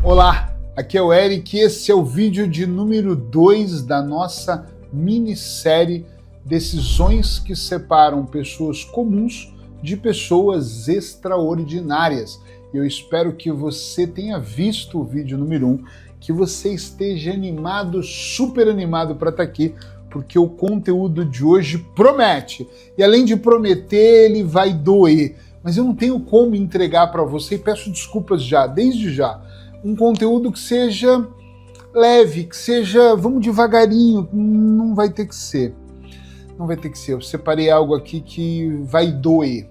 Olá, aqui é o Eric e esse é o vídeo de número 2 da nossa minissérie Decisões que Separam Pessoas Comuns de Pessoas Extraordinárias. Eu espero que você tenha visto o vídeo número 1, que você esteja animado, super animado para estar aqui, porque o conteúdo de hoje promete. E além de prometer, ele vai doer. Mas eu não tenho como entregar para você, e peço desculpas já, desde já. Um conteúdo que seja leve, que seja, vamos devagarinho, não vai ter que ser. Não vai ter que ser. Eu separei algo aqui que vai doer.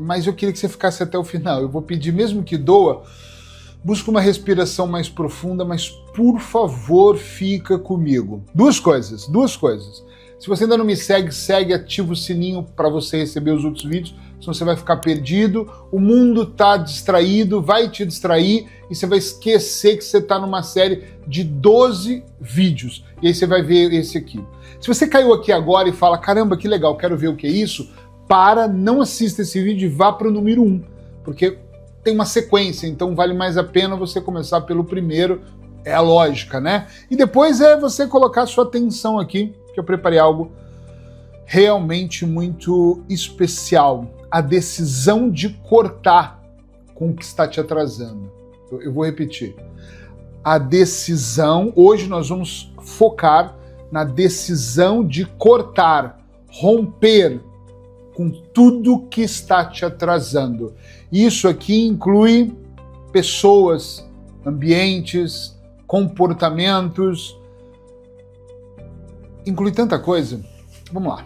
Mas eu queria que você ficasse até o final. Eu vou pedir, mesmo que doa, busca uma respiração mais profunda, mas por favor, fica comigo. Duas coisas. Se você ainda não me segue, ativa o sininho para você receber os outros vídeos, senão você vai ficar perdido, o mundo tá distraído, vai te distrair e você vai esquecer que você tá numa série de 12 vídeos. E aí você vai ver esse aqui. Se você caiu aqui agora e fala, caramba, que legal, quero ver o que é isso, não assista esse vídeo e vá para o número 1, porque tem uma sequência, então vale mais a pena você começar pelo primeiro, é a lógica, né? E depois é você colocar sua atenção aqui, que eu preparei algo realmente muito especial. A decisão de cortar com o que está te atrasando. Eu vou repetir. A decisão, hoje nós vamos focar na decisão de cortar, romper com tudo que está te atrasando. Isso aqui inclui pessoas, ambientes, comportamentos, inclui tanta coisa. Vamos lá.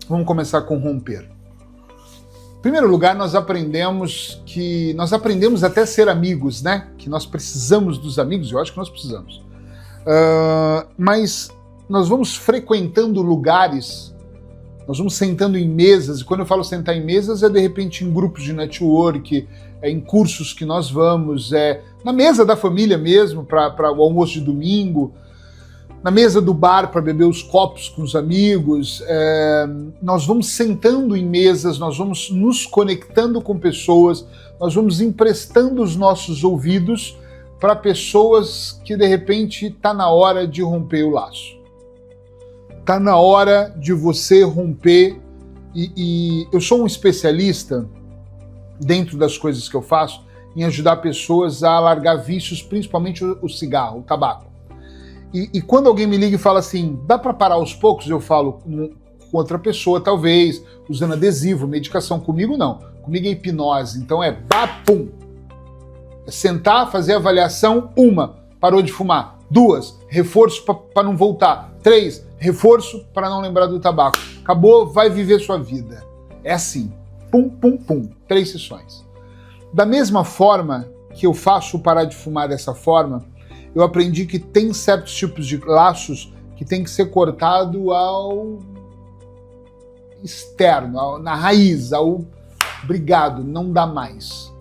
Vamos começar com romper. Em primeiro lugar, nós aprendemos até ser amigos, né? Que nós precisamos dos amigos, eu acho que nós precisamos. Mas nós vamos frequentando lugares, nós vamos sentando em mesas, e quando eu falo sentar em mesas, é de repente em grupos de network, em cursos que nós vamos, na mesa da família mesmo, para o almoço de domingo, na mesa do bar para beber os copos com os amigos, nós vamos sentando em mesas, nós vamos nos conectando com pessoas, nós vamos emprestando os nossos ouvidos para pessoas que de repente está na hora de romper o laço. Está na hora de você romper, e eu sou um especialista, dentro das coisas que eu faço, em ajudar pessoas a largar vícios, principalmente o cigarro, o tabaco. E quando alguém me liga e fala assim, dá para parar aos poucos? Eu falo com outra pessoa, talvez, usando adesivo, medicação. Comigo não. Comigo é hipnose. Então é pum. É sentar, fazer avaliação. 1, parou de fumar. 2, reforço para não voltar. 3, reforço para não lembrar do tabaco. Acabou, vai viver sua vida. É assim. Pum. 3 sessões. Da mesma forma que eu faço parar de fumar dessa forma, eu aprendi que tem certos tipos de laços que tem que ser cortado ao externo, na raiz, obrigado, não dá mais.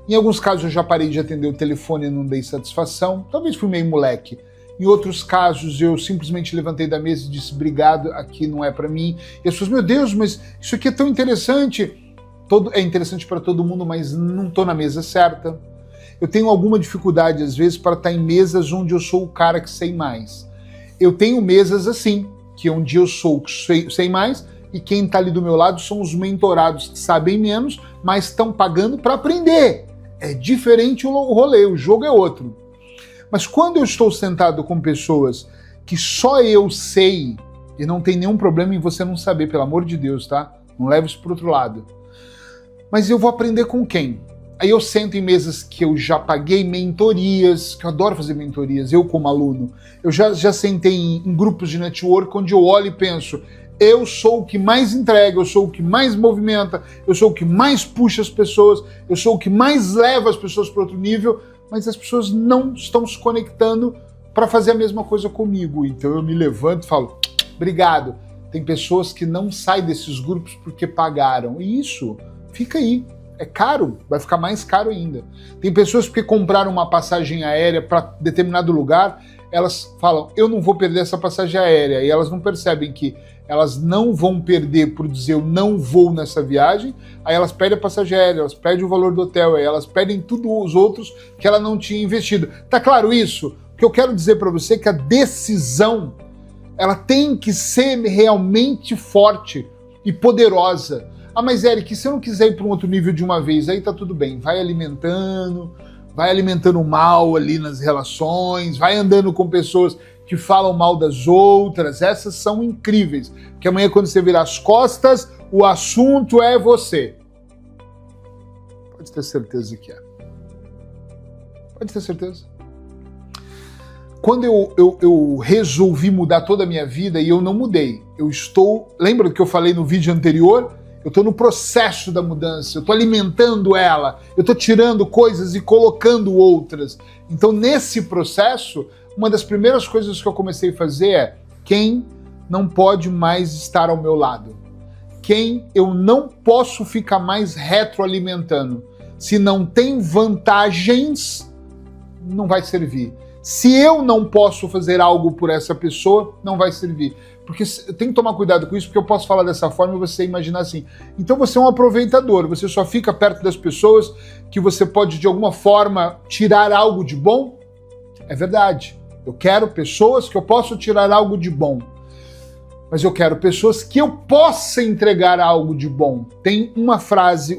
Em alguns casos eu já parei de atender o telefone e não dei satisfação, talvez fui meio moleque. Em outros casos eu simplesmente levantei da mesa e disse, obrigado, aqui não é para mim. E as pessoas, meu Deus, mas isso aqui é tão interessante. É interessante para todo mundo, mas não estou na mesa certa. Eu tenho alguma dificuldade, às vezes, para estar em mesas onde eu sou o cara que sei mais. Eu tenho mesas assim, que onde eu sou o que sei mais, e quem está ali do meu lado são os mentorados que sabem menos, mas estão pagando para aprender. É diferente o rolê, o jogo é outro. Mas quando eu estou sentado com pessoas que só eu sei, e não tem nenhum problema em você não saber, pelo amor de Deus, tá? Não leve isso para o outro lado. Mas eu vou aprender com quem? Aí eu sento em mesas que eu já paguei mentorias, que eu adoro fazer mentorias, eu como aluno. Eu já sentei em grupos de network onde eu olho e penso, eu sou o que mais entrega, eu sou o que mais movimenta, eu sou o que mais puxa as pessoas, eu sou o que mais leva as pessoas para outro nível, mas as pessoas não estão se conectando para fazer a mesma coisa comigo. Então eu me levanto e falo, obrigado. Tem pessoas que não saem desses grupos porque pagaram. E isso, fica aí. É caro, vai ficar mais caro ainda. Tem pessoas que compraram uma passagem aérea para determinado lugar, elas falam, eu não vou perder essa passagem aérea, e elas não percebem que elas não vão perder por dizer eu não vou nessa viagem, aí elas perdem a passagem aérea, elas perdem o valor do hotel, aí elas perdem tudo os outros que ela não tinha investido. Tá claro isso? O que eu quero dizer para você é que a decisão, ela tem que ser realmente forte e poderosa. Ah, mas Eric, se eu não quiser ir para um outro nível de uma vez, aí tá tudo bem, vai alimentando o mal ali nas relações, vai andando com pessoas que falam mal das outras, essas são incríveis, porque amanhã quando você virar as costas, o assunto é você. Pode ter certeza que é. Pode ter certeza. Quando eu resolvi mudar toda a minha vida, e eu não mudei, lembra do que eu falei no vídeo anterior? Eu estou no processo da mudança, eu estou alimentando ela, eu estou tirando coisas e colocando outras. Então, nesse processo, uma das primeiras coisas que eu comecei a fazer é quem não pode mais estar ao meu lado, quem eu não posso ficar mais retroalimentando. Se não tem vantagens, não vai servir. Se eu não posso fazer algo por essa pessoa, não vai servir. Porque tem que tomar cuidado com isso, porque eu posso falar dessa forma e você imaginar assim. Então você é um aproveitador, você só fica perto das pessoas que você pode de alguma forma tirar algo de bom? É verdade. Eu quero pessoas que eu possa tirar algo de bom. Mas eu quero pessoas que eu possa entregar algo de bom. Tem uma frase,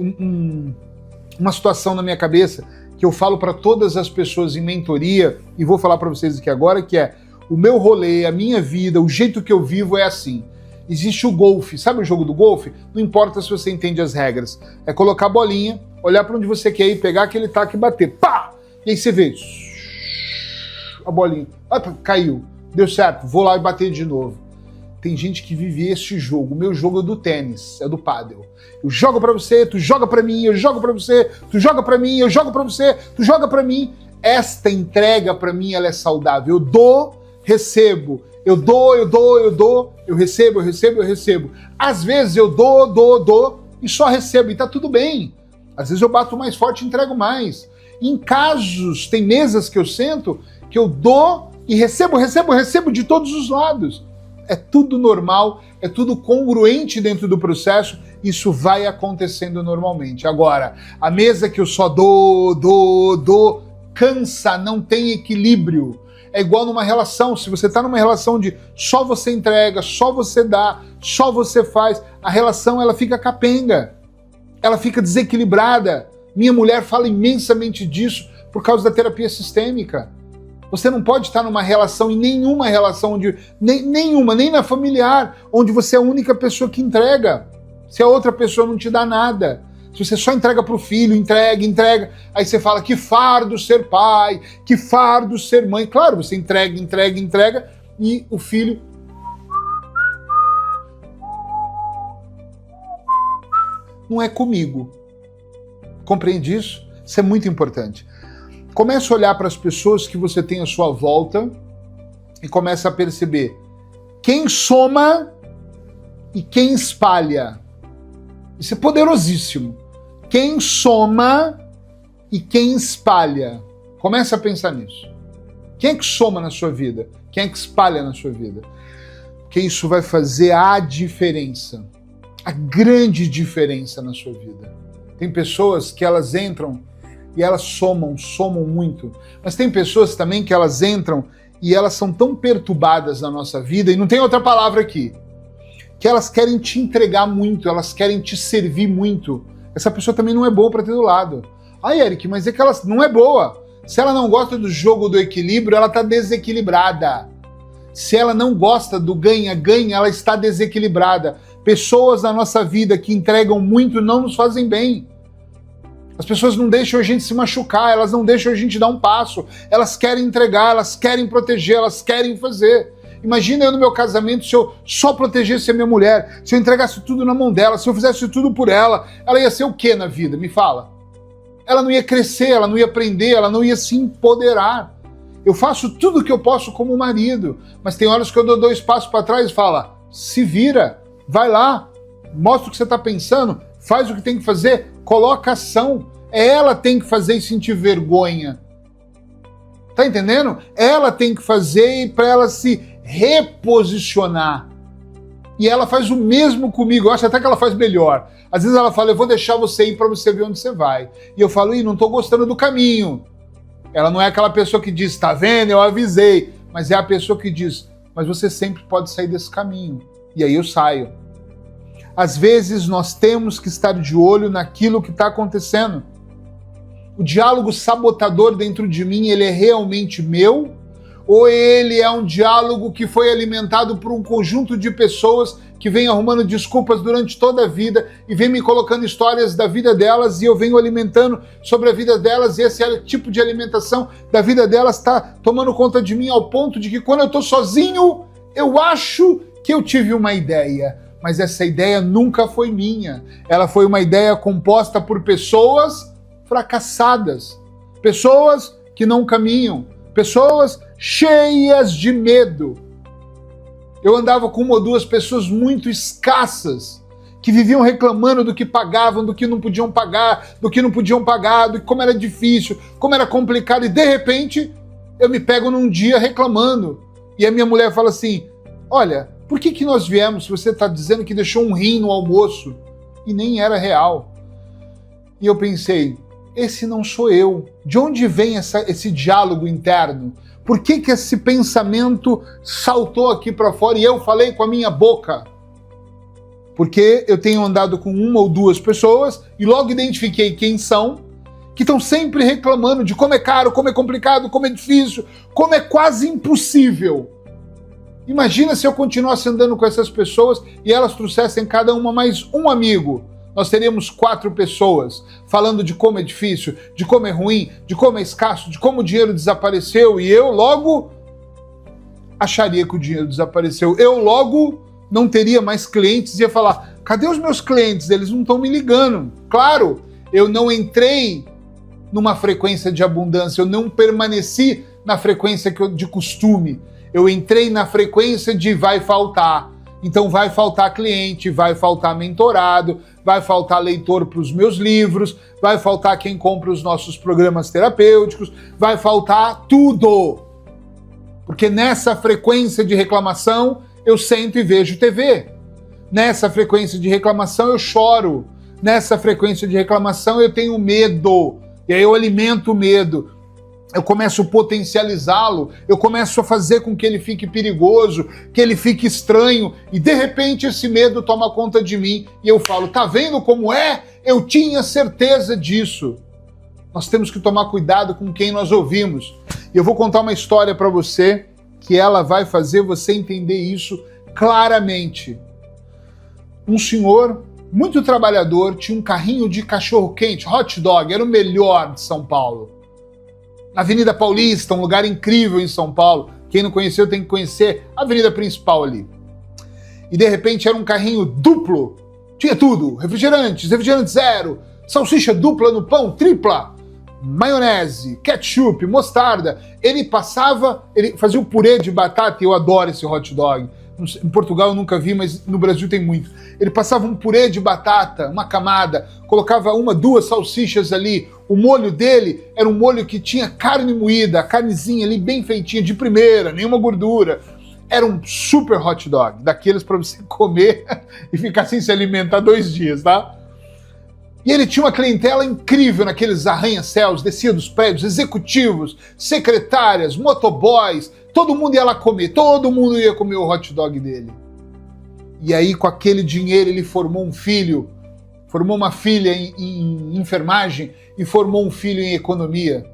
uma situação na minha cabeça que eu falo para todas as pessoas em mentoria, e vou falar para vocês aqui agora, que é o meu rolê, a minha vida, o jeito que eu vivo é assim. Existe o golfe, sabe o jogo do golfe? Não importa se você entende as regras. É colocar a bolinha, olhar para onde você quer ir, pegar aquele taco e bater. Pá! E aí você vê a bolinha. Ah, caiu. Deu certo, vou lá e bater de novo. Tem gente que vive este jogo. O meu jogo é do tênis, é do pádel. Eu jogo pra você, tu joga pra mim, eu jogo pra você, tu joga pra mim, eu jogo pra você, tu joga pra mim. Esta entrega pra mim, ela é saudável. Eu dou, recebo. Eu dou, eu recebo, eu recebo, eu recebo. Às vezes eu dou e só recebo, e tá tudo bem. Às vezes eu bato mais forte e entrego mais. Em casos, tem mesas que eu sento, que eu dou e recebo de todos os lados. É tudo normal, é tudo congruente dentro do processo, isso vai acontecendo normalmente. Agora, a mesa que eu só dou, cansa, não tem equilíbrio. É igual numa relação, se você está numa relação de só você entrega, só você dá, só você faz, a relação ela fica capenga, ela fica desequilibrada. Minha mulher fala imensamente disso por causa da terapia sistêmica. Você não pode estar numa relação, em nenhuma relação, nem na familiar, onde você é a única pessoa que entrega. Se a outra pessoa não te dá nada. Se você só entrega para o filho, entrega, aí você fala que fardo ser pai, que fardo ser mãe. Claro, você entrega, e o filho... Não é comigo. Compreende isso? Isso é muito importante. Comece a olhar para as pessoas que você tem à sua volta e comece a perceber quem soma e quem espalha. Isso é poderosíssimo. Quem soma e quem espalha. Comece a pensar nisso. Quem é que soma na sua vida? Quem é que espalha na sua vida? Porque isso vai fazer a diferença. A grande diferença na sua vida. Tem pessoas que elas entram e elas somam muito. Mas tem pessoas também que elas entram e elas são tão perturbadas na nossa vida, e não tem outra palavra aqui, que elas querem te entregar muito, elas querem te servir muito. Essa pessoa também não é boa para ter do lado. Ai, Eric, mas é que ela não é boa. Se ela não gosta do jogo do equilíbrio, ela está desequilibrada. Se ela não gosta do ganha-ganha, ela está desequilibrada. Pessoas na nossa vida que entregam muito não nos fazem bem. As pessoas não deixam a gente se machucar, elas não deixam a gente dar um passo, elas querem entregar, elas querem proteger, elas querem fazer. Imagina eu no meu casamento, se eu só protegesse a minha mulher, se eu entregasse tudo na mão dela, se eu fizesse tudo por ela ia ser o quê na vida? Me fala. Ela não ia crescer, ela não ia aprender, ela não ia se empoderar. Eu faço tudo o que eu posso como marido, mas tem horas que eu dou 2 passos para trás e falo, se vira, vai lá, mostra o que você está pensando, faz o que tem que fazer, coloca ação. Ela tem que fazer e sentir vergonha. Tá entendendo? Ela tem que fazer para ela se reposicionar. E ela faz o mesmo comigo, eu acho até que ela faz melhor. Às vezes ela fala, eu vou deixar você ir para você ver onde você vai. E eu falo, não tô gostando do caminho. Ela não é aquela pessoa que diz, tá vendo, eu avisei. Mas é a pessoa que diz, mas você sempre pode sair desse caminho. E aí eu saio. Às vezes nós temos que estar de olho naquilo que está acontecendo. O diálogo sabotador dentro de mim, ele é realmente meu? Ou ele é um diálogo que foi alimentado por um conjunto de pessoas que vem arrumando desculpas durante toda a vida e vem me colocando histórias da vida delas e eu venho alimentando sobre a vida delas e esse tipo de alimentação da vida delas está tomando conta de mim ao ponto de que quando eu estou sozinho, eu acho que eu tive uma ideia. Mas essa ideia nunca foi minha. Ela foi uma ideia composta por pessoas fracassadas, pessoas que não caminham, pessoas cheias de medo. Eu andava com uma ou duas pessoas muito escassas, que viviam reclamando do que pagavam, do que não podiam pagar, do que não podiam pagar, do que como era difícil, como era complicado, e de repente eu me pego num dia reclamando. E a minha mulher fala assim, olha, por que nós viemos se você está dizendo que deixou um rim no almoço? E nem era real. E eu pensei, esse não sou eu. De onde vem esse diálogo interno? Por que esse pensamento saltou aqui para fora e eu falei com a minha boca? Porque eu tenho andado com uma ou duas pessoas e logo identifiquei quem são, que estão sempre reclamando de como é caro, como é complicado, como é difícil, como é quase impossível. Imagina se eu continuasse andando com essas pessoas e elas trouxessem cada uma mais um amigo. Nós teríamos 4 pessoas falando de como é difícil, de como é ruim, de como é escasso, de como o dinheiro desapareceu e eu logo acharia que o dinheiro desapareceu. Eu logo não teria mais clientes e ia falar, cadê os meus clientes? Eles não estão me ligando. Claro, eu não entrei numa frequência de abundância, eu não permaneci na frequência de costume. Eu entrei na frequência de vai faltar. Então vai faltar cliente, vai faltar mentorado, vai faltar leitor para os meus livros, vai faltar quem compra os nossos programas terapêuticos, vai faltar tudo. Porque nessa frequência de reclamação eu sento e vejo TV. Nessa frequência de reclamação eu choro. Nessa frequência de reclamação eu tenho medo. E aí eu alimento o medo. Eu começo a potencializá-lo, eu começo a fazer com que ele fique perigoso, que ele fique estranho, e de repente esse medo toma conta de mim, e eu falo, tá vendo como é? Eu tinha certeza disso. Nós temos que tomar cuidado com quem nós ouvimos. E eu vou contar uma história para você, que ela vai fazer você entender isso claramente. Um senhor muito trabalhador tinha um carrinho de cachorro-quente, hot dog, era o melhor de São Paulo. Na Avenida Paulista, um lugar incrível em São Paulo. Quem não conheceu tem que conhecer a avenida principal ali. E de repente era um carrinho duplo. Tinha tudo, refrigerante zero, salsicha dupla no pão, tripla, maionese, ketchup, mostarda. Ele fazia um purê de batata, e eu adoro esse hot dog. Em Portugal eu nunca vi, mas no Brasil tem muito. Ele passava um purê de batata, uma camada, colocava 1, 2 salsichas ali. O molho dele era um molho que tinha carne moída, a carnezinha ali bem feitinha, de primeira, nenhuma gordura. Era um super hot dog, daqueles para você comer e ficar sem se alimentar 2 dias, tá? E ele tinha uma clientela incrível naqueles arranha-céus, descia dos prédios, executivos, secretárias, motoboys, todo mundo ia lá comer, todo mundo ia comer o hot dog dele. E aí, com aquele dinheiro, ele formou um filho, formou uma filha em enfermagem e formou um filho em economia.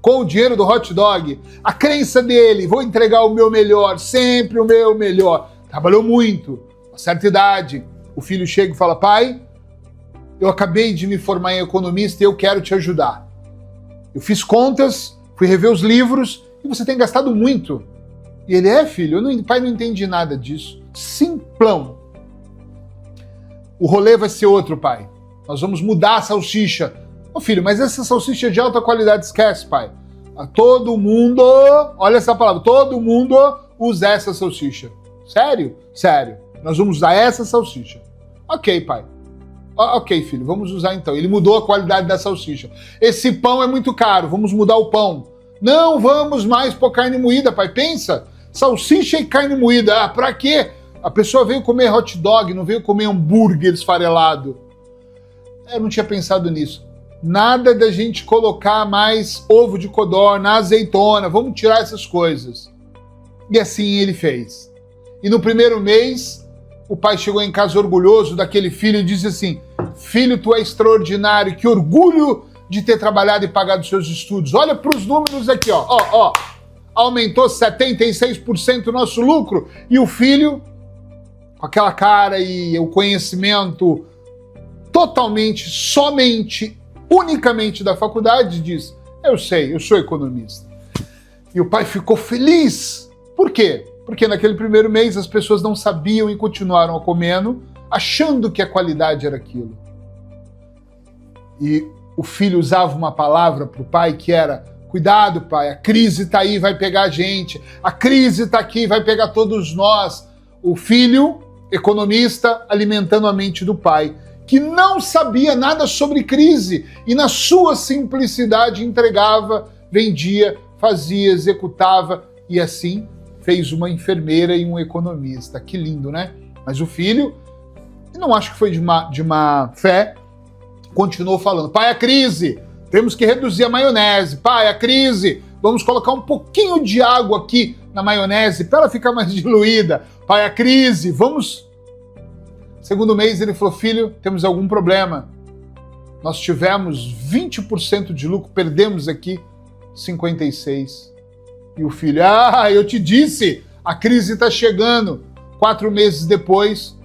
Com o dinheiro do hot dog, a crença dele, vou entregar o meu melhor, sempre o meu melhor. Trabalhou muito, a certa idade. O filho chega e fala, pai, eu acabei de me formar em economista e eu quero te ajudar. Eu fiz contas, fui rever os livros e você tem gastado muito. E ele, filho, pai, não entendi nada disso. Simplão. O rolê vai ser outro, pai. Nós vamos mudar a salsicha. Ô filho, mas essa salsicha é de alta qualidade, esquece, pai. Todo mundo, olha essa palavra, todo mundo usa essa salsicha. Sério? Sério. Nós vamos usar essa salsicha. Ok, pai. Ok, filho, vamos usar então. Ele mudou a qualidade da salsicha. Esse pão é muito caro, vamos mudar o pão. Não vamos mais pôr carne moída, pai. Pensa, salsicha e carne moída. Ah, pra quê? A pessoa veio comer hot dog, não veio comer hambúrguer esfarelado. Eu não tinha pensado nisso. Nada da gente colocar mais ovo de codorna, azeitona, vamos tirar essas coisas. E assim ele fez. E no primeiro mês, o pai chegou em casa orgulhoso daquele filho e disse assim: filho, tu é extraordinário, que orgulho de ter trabalhado e pagado seus estudos. Olha para os números aqui, ó. Aumentou 76% o nosso lucro. E o filho, com aquela cara e o conhecimento totalmente, somente, unicamente da faculdade, diz: eu sei, eu sou economista. E o pai ficou feliz. Por quê? Porque naquele primeiro mês as pessoas não sabiam e continuaram comendo, achando que a qualidade era aquilo. E o filho usava uma palavra para o pai que era: cuidado, pai, a crise está aí, vai pegar a gente. A crise está aqui, vai pegar todos nós. O filho, economista, alimentando a mente do pai, que não sabia nada sobre crise e na sua simplicidade entregava, vendia, fazia, executava e assim fez uma enfermeira e um economista. Que lindo, né? Mas o filho, não acho que foi de má fé, continuou falando: pai, a crise, temos que reduzir a maionese. Pai, a crise, vamos colocar um pouquinho de água aqui na maionese para ela ficar mais diluída. Pai, a crise, vamos... Segundo mês ele falou: filho, temos algum problema. Nós tivemos 20% de lucro, perdemos aqui 56%. E o filho: eu te disse, a crise está chegando. 4 meses depois,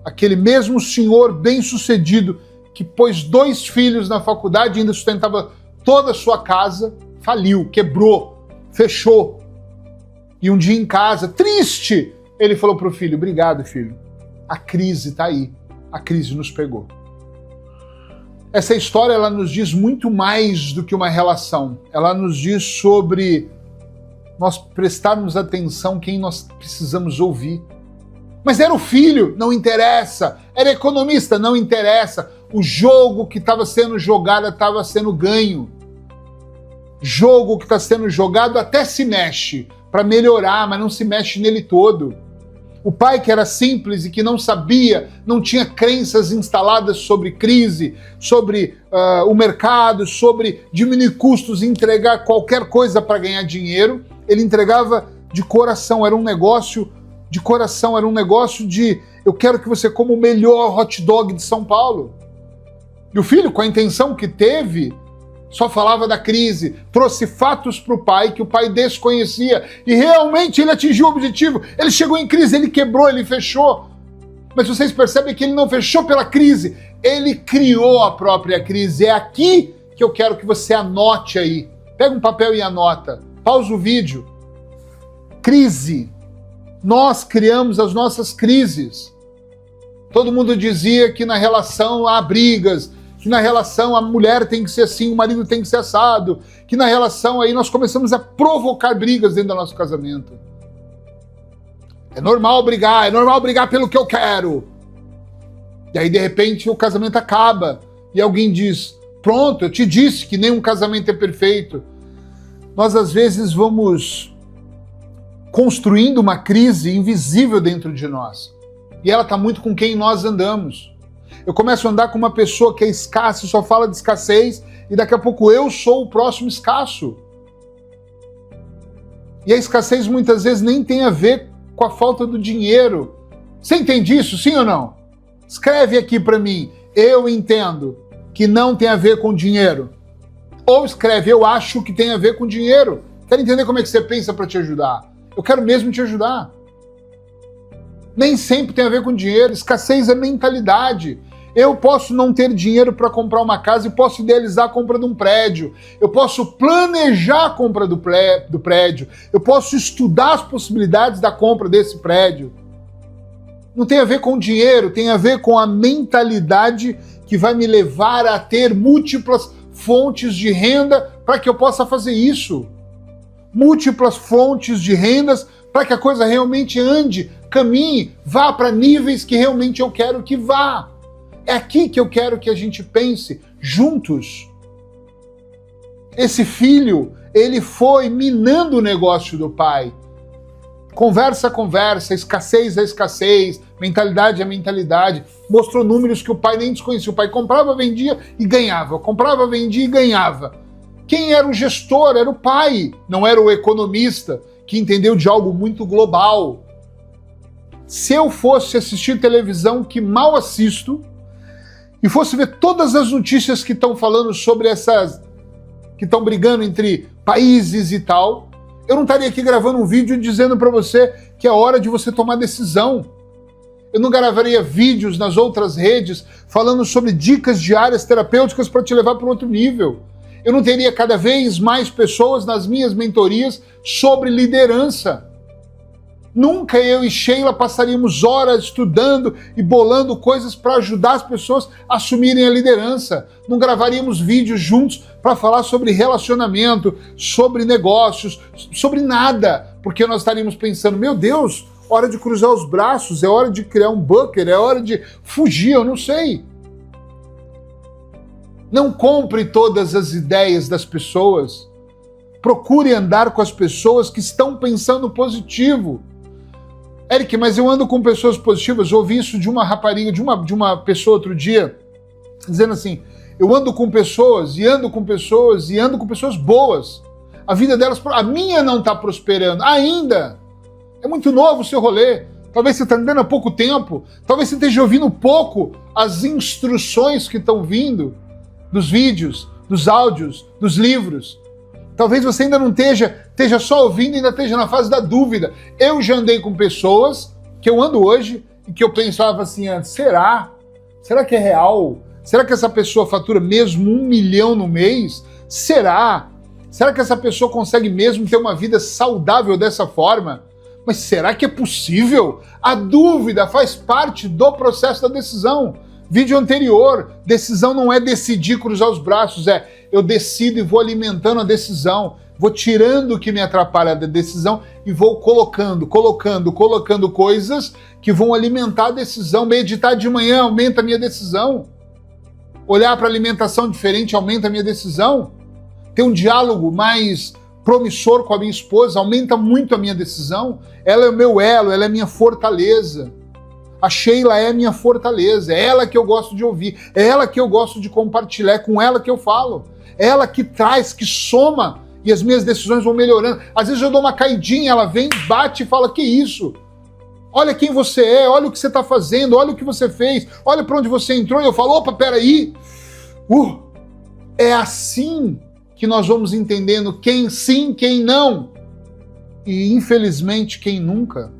aquele mesmo senhor bem-sucedido que pôs 2 filhos na faculdade e ainda sustentava toda a sua casa, faliu, quebrou, fechou. E um dia em casa, triste, ele falou para o filho: obrigado, filho. A crise está aí, a crise nos pegou. Essa história ela nos diz muito mais do que uma relação. Ela nos diz sobre nós prestarmos atenção quem nós precisamos ouvir. Mas era o filho, não interessa. Era economista, não interessa. O jogo que estava sendo jogado estava sendo ganho. Jogo que está sendo jogado até se mexe para melhorar, mas não se mexe nele todo. O pai, que era simples e que não sabia, não tinha crenças instaladas sobre crise, sobre o mercado, sobre diminuir custos, entregar qualquer coisa para ganhar dinheiro, ele entregava de coração, era um negócio de coração, era um negócio de: eu quero que você coma o melhor hot dog de São Paulo. E o filho, com a intenção que teve, só falava da crise, trouxe fatos para o pai que o pai desconhecia e realmente ele atingiu o objetivo. Ele chegou em crise, ele quebrou, ele fechou. Mas vocês percebem que ele não fechou pela crise, ele criou a própria crise. É aqui que eu quero que você anote aí. Pega um papel e anota. Pausa o vídeo. Crise. Nós criamos as nossas crises. Todo mundo dizia que na relação há brigas, que na relação a mulher tem que ser assim, o marido tem que ser assado, que na relação aí nós começamos a provocar brigas dentro do nosso casamento. É normal brigar pelo que eu quero. E aí de repente o casamento acaba e alguém diz: pronto, eu te disse que nenhum casamento é perfeito. Nós às vezes vamos construindo uma crise invisível dentro de nós. E ela está muito com quem nós andamos. Eu começo a andar com uma pessoa que é escassa e só fala de escassez, e daqui a pouco eu sou o próximo escasso. E a escassez muitas vezes nem tem a ver com a falta do dinheiro. Você entende isso, sim ou não? Escreve aqui para mim: eu entendo que não tem a ver com dinheiro. Ou escreve: eu acho que tem a ver com dinheiro. Quero entender como é que você pensa para te ajudar. Eu quero mesmo te ajudar. Nem sempre tem a ver com dinheiro. Escassez é mentalidade. Eu posso não ter dinheiro para comprar uma casa e posso idealizar a compra de um prédio. Eu posso planejar a compra do prédio. Eu posso estudar as possibilidades da compra desse prédio. Não tem a ver com dinheiro, tem a ver com a mentalidade que vai me levar a ter múltiplas fontes de renda para que eu possa fazer isso. Múltiplas fontes de rendas para que a coisa realmente ande, caminhe, vá para níveis que realmente eu quero que vá. É aqui que eu quero que a gente pense juntos. Esse filho ele foi minando o negócio do pai. Conversa a conversa, escassez a escassez, mentalidade a mentalidade. Mostrou números que o pai nem desconhecia. O pai comprava, vendia e ganhava. Comprava, vendia e ganhava. Quem era o gestor? Era o pai, não era o economista, que entendeu de algo muito global. Se eu fosse assistir televisão, que mal assisto, e fosse ver todas as notícias que estão falando sobre essas... que estão brigando entre países e tal, eu não estaria aqui gravando um vídeo dizendo para você que é hora de você tomar decisão. Eu não gravaria vídeos nas outras redes falando sobre dicas diárias terapêuticas para te levar para outro nível. Eu não teria cada vez mais pessoas nas minhas mentorias sobre liderança. Nunca eu e Sheila passaríamos horas estudando e bolando coisas para ajudar as pessoas a assumirem a liderança. Não gravaríamos vídeos juntos para falar sobre relacionamento, sobre negócios, sobre nada. Porque nós estaríamos pensando, meu Deus, hora de cruzar os braços, é hora de criar um bunker, é hora de fugir, eu não sei. Não compre todas as ideias das pessoas. Procure andar com as pessoas que estão pensando positivo. Eric, mas eu ando com pessoas positivas. Eu ouvi isso de uma rapariga, de uma pessoa outro dia, dizendo assim, eu ando com pessoas, e ando com pessoas, e ando com pessoas boas. A vida delas, a minha não está prosperando, ainda. É muito novo o seu rolê. Talvez você está andando há pouco tempo, talvez você esteja ouvindo pouco as instruções que estão vindo dos vídeos, dos áudios, dos livros. Talvez você ainda não esteja só ouvindo, ainda esteja na fase da dúvida. Eu já andei com pessoas que eu ando hoje e que eu pensava assim antes, será? Será que é real? Será que essa pessoa fatura mesmo 1 milhão no mês? Será? Será que essa pessoa consegue mesmo ter uma vida saudável dessa forma? Mas será que é possível? A dúvida faz parte do processo da decisão. Vídeo anterior, decisão não é decidir cruzar os braços, é eu decido e vou alimentando a decisão, vou tirando o que me atrapalha da decisão e vou colocando coisas que vão alimentar a decisão. Meditar de manhã aumenta a minha decisão. Olhar para alimentação diferente aumenta a minha decisão. Ter um diálogo mais promissor com a minha esposa aumenta muito a minha decisão. Ela é o meu elo, ela é a minha fortaleza. A Sheila é a minha fortaleza, é ela que eu gosto de ouvir, é ela que eu gosto de compartilhar, é com ela que eu falo. É ela que traz, que soma, e as minhas decisões vão melhorando. Às vezes eu dou uma caidinha, ela vem, bate e fala, que isso? Olha quem você é, olha o que você está fazendo, olha o que você fez, olha para onde você entrou, e eu falo, opa, peraí. É assim que nós vamos entendendo quem sim, quem não. E infelizmente quem nunca.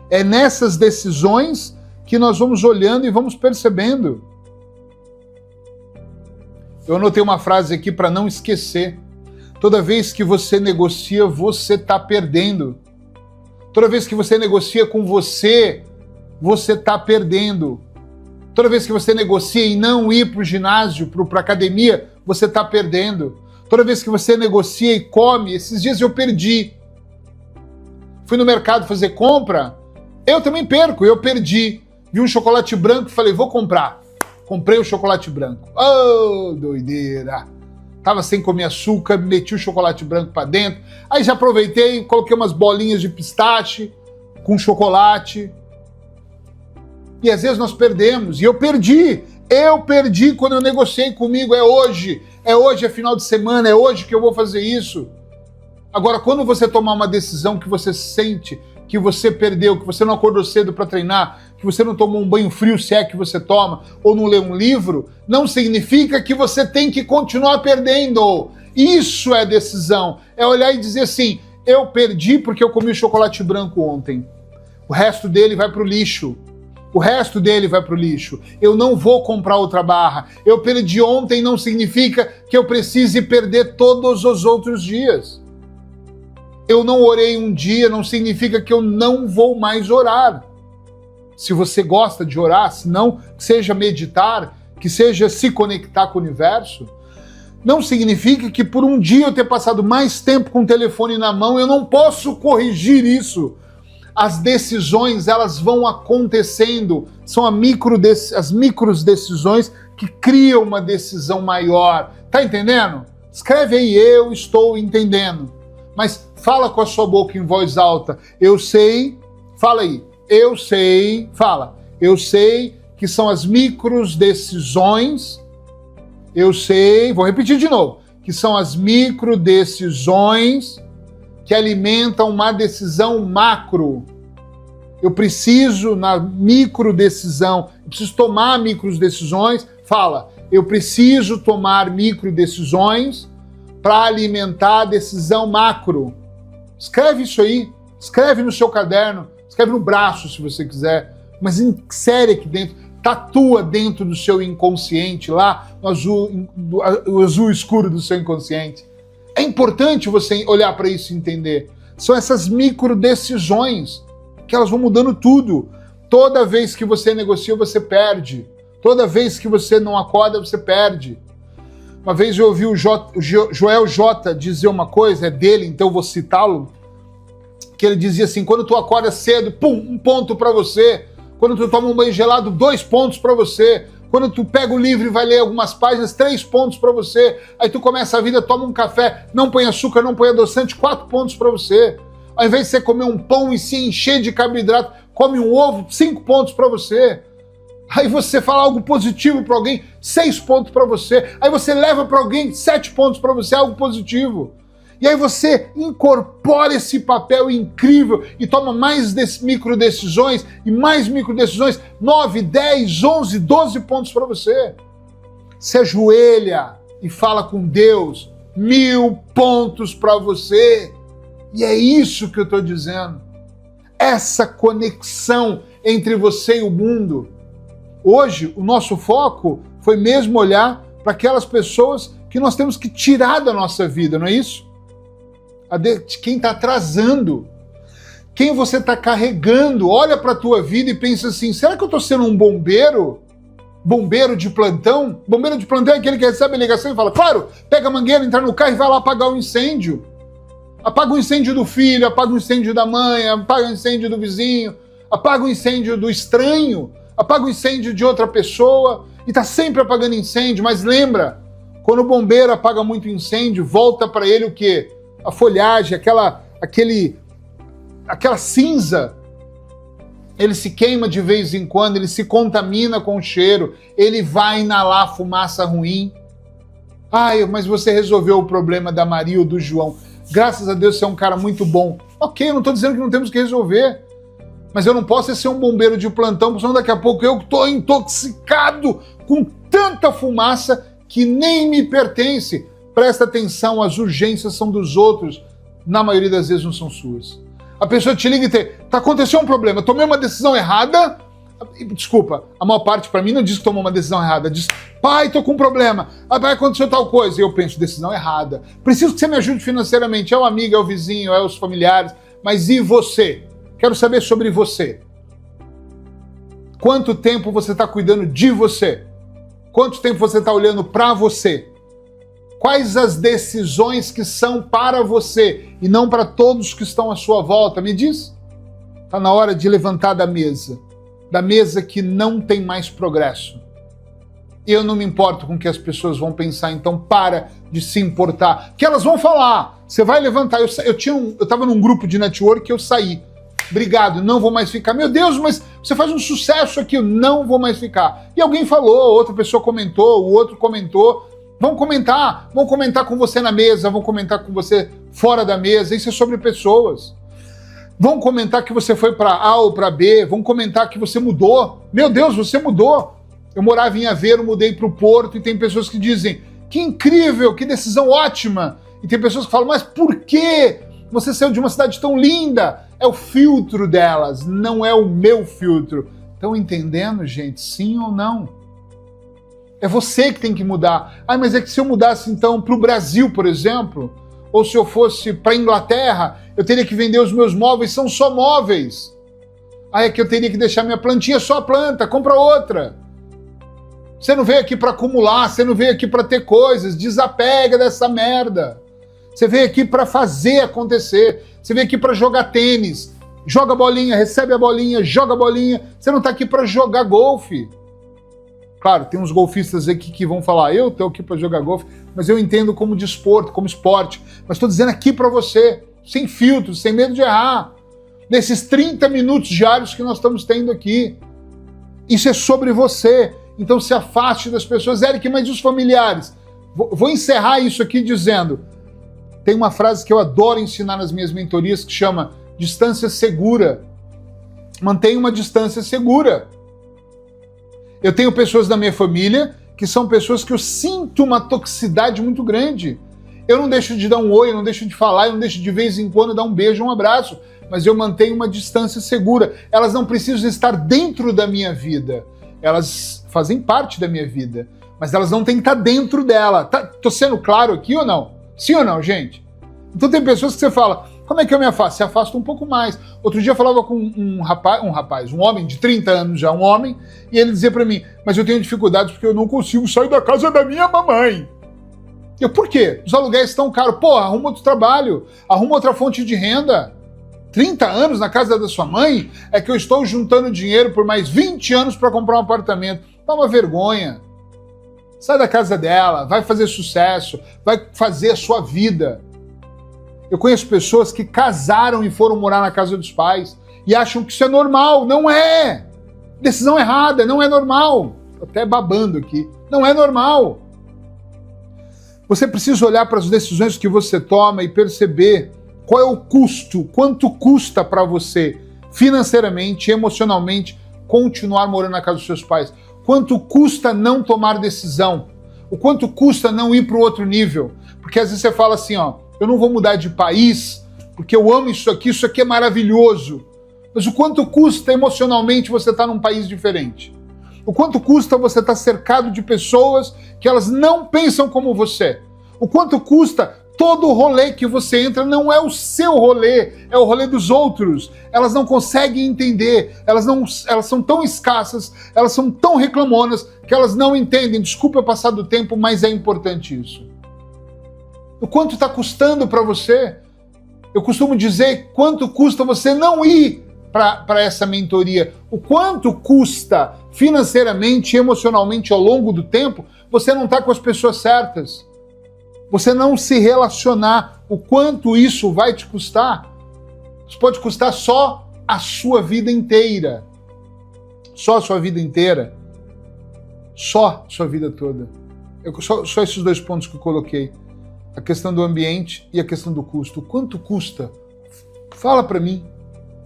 É nessas decisões que nós vamos olhando e vamos percebendo. Eu anotei uma frase aqui para não esquecer. Toda vez que você negocia, você está perdendo. Toda vez que você negocia com você está perdendo. Toda vez que você negocia em não ir para o ginásio, para a academia, você está perdendo. Toda vez que você negocia e come, esses dias eu perdi. Fui no mercado fazer compra, eu também perco, eu perdi. Vi um chocolate branco e falei, vou comprar. Comprei o chocolate branco. Oh, doideira. Tava sem comer açúcar, meti o chocolate branco para dentro. Aí já aproveitei, coloquei umas bolinhas de pistache com chocolate. E às vezes nós perdemos. E eu perdi. Eu perdi quando eu negociei comigo. É hoje, é final de semana, é hoje que eu vou fazer isso. Agora, quando você tomar uma decisão que você sente que você perdeu, que você não acordou cedo para treinar, que você não tomou um banho frio, se é que você toma, ou não lê um livro, não significa que você tem que continuar perdendo. Isso é decisão. É olhar e dizer assim, eu perdi porque eu comi chocolate branco ontem. O resto dele vai para o lixo. O resto dele vai para o lixo. Eu não vou comprar outra barra. Eu perdi ontem não significa que eu precise perder todos os outros dias. Eu não orei um dia, não significa que eu não vou mais orar. Se você gosta de orar, se não, que seja meditar, que seja se conectar com o universo, não significa que por um dia eu ter passado mais tempo com o telefone na mão, eu não posso corrigir isso. As decisões, elas vão acontecendo, são as micro decisões que criam uma decisão maior. Tá entendendo? Escreve aí, eu estou entendendo. Mas fala com a sua boca em voz alta. Eu sei, fala aí. Eu sei, fala. Eu sei que são as microdecisões. Eu sei, vou repetir de novo, que são as microdecisões que alimentam uma decisão macro. Eu preciso, na microdecisão, eu preciso tomar microdecisões. Fala, eu preciso tomar microdecisões para alimentar a decisão macro. Escreve isso aí, escreve no seu caderno, escreve no braço se você quiser, mas insere aqui dentro, tatua dentro do seu inconsciente, lá no o azul escuro do seu inconsciente. É importante você olhar para isso e entender. São essas microdecisões que elas vão mudando tudo. Toda vez que você negocia, você perde. Toda vez que você não acorda, você perde. Uma vez eu ouvi o Joel J dizer uma coisa, é dele, então eu vou citá-lo, que ele dizia assim, quando tu acorda cedo, pum, 1 ponto para você. Quando tu toma um banho gelado, 2 pontos para você. Quando tu pega o livro e vai ler algumas páginas, 3 pontos para você. Aí tu começa a vida, toma um café, não põe açúcar, não põe adoçante, 4 pontos para você. Ao invés de você comer um pão e se encher de carboidrato, come um ovo, 5 pontos para você. Aí você fala algo positivo para alguém, 6 pontos para você. Aí você leva para alguém, 7 pontos para você, algo positivo. E aí você incorpora esse papel incrível e toma mais microdecisões e mais microdecisões, 9, 10, 11, 12 pontos para você. Se ajoelha e fala com Deus, 1000 pontos para você. E é isso que eu estou dizendo. Essa conexão entre você e o mundo. Hoje, o nosso foco foi mesmo olhar para aquelas pessoas que nós temos que tirar da nossa vida, não é isso? Quem está atrasando, quem você está carregando, olha para a tua vida e pensa assim, será que eu estou sendo um bombeiro? Bombeiro de plantão? Bombeiro de plantão é aquele que recebe a ligação e fala, claro, pega a mangueira, entra no carro e vai lá apagar o incêndio. Apaga o incêndio do filho, apaga o incêndio da mãe, apaga o incêndio do vizinho, apaga o incêndio do estranho, apaga o incêndio de outra pessoa, e está sempre apagando incêndio, mas lembra, quando o bombeiro apaga muito incêndio, volta para ele o quê? A folhagem, aquela cinza, ele se queima de vez em quando, ele se contamina com o cheiro, ele vai inalar fumaça ruim. Ai, mas você resolveu o problema da Maria ou do João. Graças a Deus você é um cara muito bom. Ok, eu não estou dizendo que não temos que resolver, mas eu não posso ser um bombeiro de plantão, porque senão daqui a pouco eu estou intoxicado com tanta fumaça que nem me pertence. Presta atenção, as urgências são dos outros, na maioria das vezes não são suas. A pessoa te liga e tá acontecendo um problema, tomei uma decisão errada, desculpa, a maior parte para mim não diz que tomou uma decisão errada, diz, pai, tô com um problema, vai acontecer tal coisa, e eu penso, decisão errada, preciso que você me ajude financeiramente, é o amigo, é o vizinho, é os familiares, mas e você? Quero saber sobre você. Quanto tempo você está cuidando de você? Quanto tempo você está olhando para você? Quais as decisões que são para você e não para todos que estão à sua volta? Me diz. Está na hora de levantar da mesa que não tem mais progresso. Eu não me importo com o que as pessoas vão pensar, então para de se importar. Que elas vão falar, você vai levantar. Eu estava num grupo de network, eu saí. Obrigado, não vou mais ficar. Meu Deus, mas você faz um sucesso aqui, eu não vou mais ficar. E alguém falou, outra pessoa comentou, o outro comentou. Vão comentar com você na mesa, vão comentar com você fora da mesa, isso é sobre pessoas. Vão comentar que você foi para A ou para B, vão comentar que você mudou. Meu Deus, você mudou. Eu morava em Aveiro, mudei para o Porto e tem pessoas que dizem, que incrível, que decisão ótima. E tem pessoas que falam, mas por que você saiu de uma cidade tão linda? É o filtro delas, não é o meu filtro. Estão entendendo, gente? Sim ou não? É você que tem que mudar. Ah, mas é que se eu mudasse então para o Brasil, por exemplo, ou se eu fosse para a Inglaterra, eu teria que vender os meus móveis, são só móveis. Ah, é que eu teria que deixar minha plantinha só a planta, compra outra. Você não veio aqui para acumular, você não veio aqui para ter coisas, desapega dessa merda. Você veio aqui para fazer acontecer, você veio aqui para jogar tênis, joga a bolinha, recebe a bolinha, joga a bolinha, você não está aqui para jogar golfe. Claro, tem uns golfistas aqui que vão falar, eu estou aqui para jogar golfe, mas eu entendo como desporto, como esporte. Mas estou dizendo aqui para você, sem filtros, sem medo de errar. Nesses 30 minutos diários que nós estamos tendo aqui. Isso é sobre você. Então se afaste das pessoas. Eric, mas e os familiares? Vou encerrar isso aqui dizendo, tem uma frase que eu adoro ensinar nas minhas mentorias que chama distância segura. Mantenha uma distância segura. Eu tenho pessoas da minha família que são pessoas que eu sinto uma toxicidade muito grande. Eu não deixo de dar um oi, eu não deixo de falar, eu não deixo de vez em quando dar um beijo, um abraço, mas eu mantenho uma distância segura. Elas não precisam estar dentro da minha vida. Elas fazem parte da minha vida, mas elas não têm que estar dentro dela. Tô sendo claro aqui ou não? Sim ou não, gente? Então tem pessoas que você fala, como é que eu me afasto? Se afasta um pouco mais. Outro dia eu falava com um homem de 30 anos já, um homem, e ele dizia para mim, mas eu tenho dificuldades porque eu não consigo sair da casa da minha mamãe. Eu, por quê? Os aluguéis estão caros. Pô, arruma outro trabalho, arruma outra fonte de renda. 30 anos na casa da sua mãe é que eu estou juntando dinheiro por mais 20 anos para comprar um apartamento. Dá uma vergonha. Sai da casa dela, vai fazer sucesso, vai fazer a sua vida. Eu conheço pessoas que casaram e foram morar na casa dos pais e acham que isso é normal. Não é! Decisão errada, não é normal. Tô até babando aqui. Não é normal. Você precisa olhar para as decisões que você toma e perceber qual é o custo, quanto custa para você financeiramente, emocionalmente, continuar morando na casa dos seus pais. Quanto custa não tomar decisão? O quanto custa não ir para o outro nível? Porque às vezes você fala assim, ó, eu não vou mudar de país porque eu amo isso aqui é maravilhoso. Mas o quanto custa emocionalmente você estar num país diferente? O quanto custa você estar cercado de pessoas que elas não pensam como você? O quanto custa todo o rolê que você entra não é o seu rolê, é o rolê dos outros. Elas não conseguem entender, elas são tão escassas, elas são tão reclamonas que elas não entendem. Desculpa eu passar do tempo, mas é importante isso. O quanto está custando para você? Eu costumo dizer quanto custa você não ir para essa mentoria. O quanto custa financeiramente e emocionalmente ao longo do tempo você não está com as pessoas certas. Você não se relacionar, o quanto isso vai te custar? Isso pode custar só a sua vida inteira. Só a sua vida inteira. Só a sua vida toda. Só esses dois pontos que eu coloquei. A questão do ambiente e a questão do custo. O quanto custa? Fala para mim.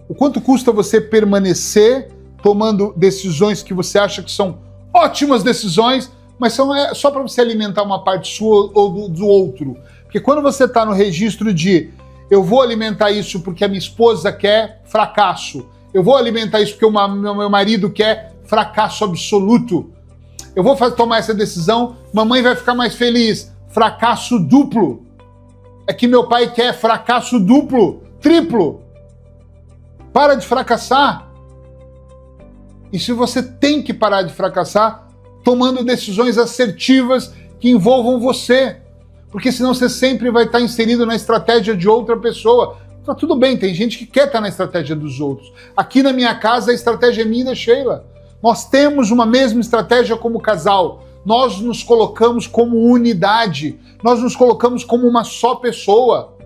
O quanto custa você permanecer tomando decisões que você acha que são ótimas decisões, mas são só para você alimentar uma parte sua ou do outro. Porque quando você está no registro de eu vou alimentar isso porque a minha esposa quer, fracasso. Eu vou alimentar isso porque o meu marido quer, fracasso absoluto. Eu vou tomar essa decisão, mamãe vai ficar mais feliz, fracasso duplo. É que meu pai quer, fracasso duplo, triplo. Para de fracassar. E se você tem que parar de fracassar, tomando decisões assertivas que envolvam você. Porque senão você sempre vai estar inserido na estratégia de outra pessoa. Tá tudo bem, tem gente que quer estar na estratégia dos outros. Aqui na minha casa a estratégia é minha e da Sheila. Nós temos uma mesma estratégia como casal. Nós nos colocamos como unidade. Nós nos colocamos como uma só pessoa.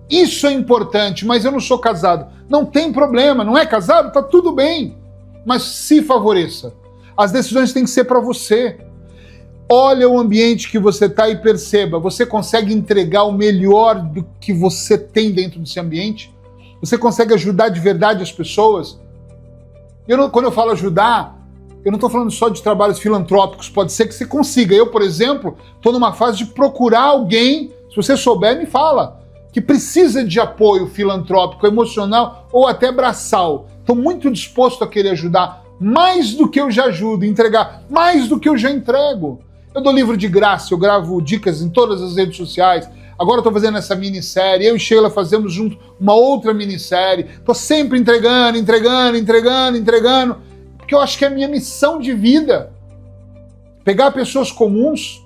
Isso é importante, mas eu não sou casado. Não tem problema, não é casado? Tá tudo bem. Mas se favoreça. As decisões têm que ser para você. Olha o ambiente que você está e perceba, você consegue entregar o melhor do que você tem dentro desse ambiente? Você consegue ajudar de verdade as pessoas? Quando eu falo ajudar, eu não estou falando só de trabalhos filantrópicos, pode ser que você consiga. Eu, por exemplo, estou numa fase de procurar alguém, se você souber, me fala, que precisa de apoio filantrópico, emocional ou até braçal. Estou muito disposto a querer ajudar mais do que eu já ajudo, entregar mais do que eu já entrego. Eu dou livro de graça, eu gravo dicas em todas as redes sociais. Agora estou fazendo essa minissérie, eu e Sheila fazemos junto uma outra minissérie. Estou sempre entregando, porque eu acho que é a minha missão de vida. Pegar pessoas comuns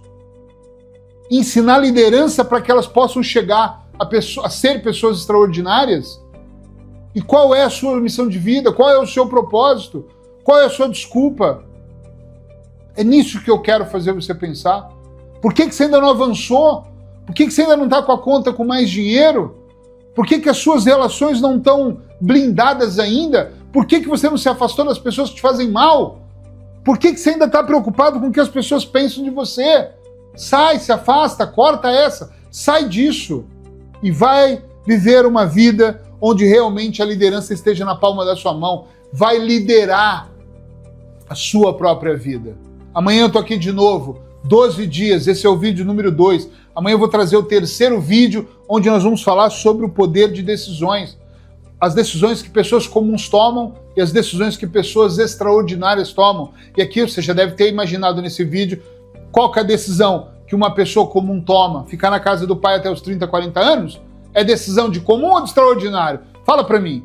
e ensinar liderança para que elas possam chegar a ser pessoas extraordinárias. E qual é a sua missão de vida? Qual é o seu propósito? Qual é a sua desculpa? É nisso que eu quero fazer você pensar. Por que você ainda não avançou? Por que você ainda não está com a conta com mais dinheiro? Por que as suas relações não estão blindadas ainda? Por que você não se afastou das pessoas que te fazem mal? Por que você ainda está preocupado com o que as pessoas pensam de você? Sai, se afasta, corta essa, sai disso e vai viver uma vida onde realmente a liderança esteja na palma da sua mão. Vai liderar a sua própria vida. Amanhã eu tô aqui de novo, 12 dias, esse é o vídeo número 2. Amanhã eu vou trazer o terceiro vídeo, onde nós vamos falar sobre o poder de decisões. As decisões que pessoas comuns tomam e as decisões que pessoas extraordinárias tomam. E aqui você já deve ter imaginado nesse vídeo qual que é a decisão que uma pessoa comum toma. Ficar na casa do pai até os 30, 40 anos? É decisão de comum ou de extraordinário? Fala pra mim.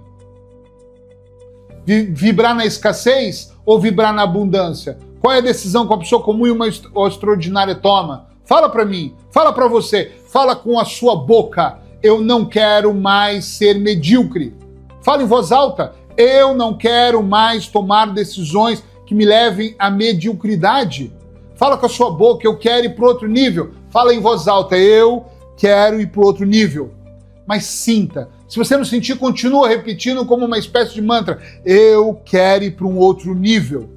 Vibrar na escassez ou vibrar na abundância? Qual é a decisão que uma pessoa comum e uma extraordinária toma? Fala pra mim, fala pra você, fala com a sua boca. Eu não quero mais ser medíocre. Fala em voz alta. Eu não quero mais tomar decisões que me levem à mediocridade. Fala com a sua boca. Eu quero ir para outro nível. Fala em voz alta. Eu quero ir para outro nível. Mas sinta. Se você não sentir, continua repetindo como uma espécie de mantra. Eu quero ir para um outro nível.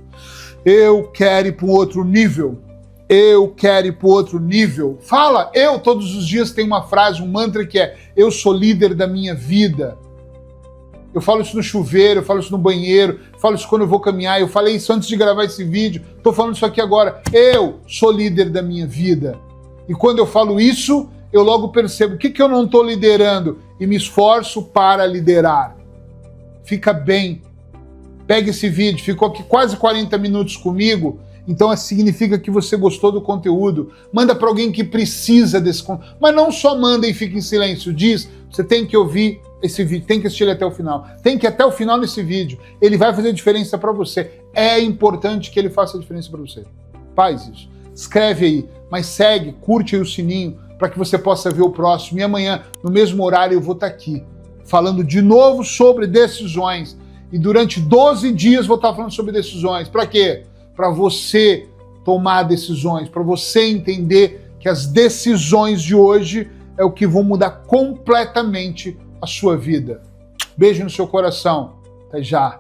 Eu quero ir para um outro nível. Eu quero ir para outro nível. Fala, eu todos os dias tenho uma frase, um mantra que é: eu sou líder da minha vida. Eu falo isso no chuveiro, eu falo isso no banheiro, eu falo isso quando eu vou caminhar, eu falei isso antes de gravar esse vídeo, estou falando isso aqui agora. Eu sou líder da minha vida. E quando eu falo isso, eu logo percebo o que eu não estou liderando e me esforço para liderar. Fica bem. Pega esse vídeo, ficou aqui quase 40 minutos comigo. Então significa que você gostou do conteúdo. Manda para alguém que precisa desse conteúdo. Mas não só manda e fica em silêncio. Diz, você tem que ouvir esse vídeo, tem que assistir ele até o final. Tem que ir até o final desse vídeo. Ele vai fazer diferença para você. É importante que ele faça diferença para você. Faz isso. Escreve aí, mas segue, curte aí o sininho para que você possa ver o próximo. E amanhã, no mesmo horário, eu vou estar aqui falando de novo sobre decisões. E durante 12 dias vou estar falando sobre decisões. Para quê? Para você tomar decisões, para você entender que as decisões de hoje é o que vão mudar completamente a sua vida. Beijo no seu coração. Até já.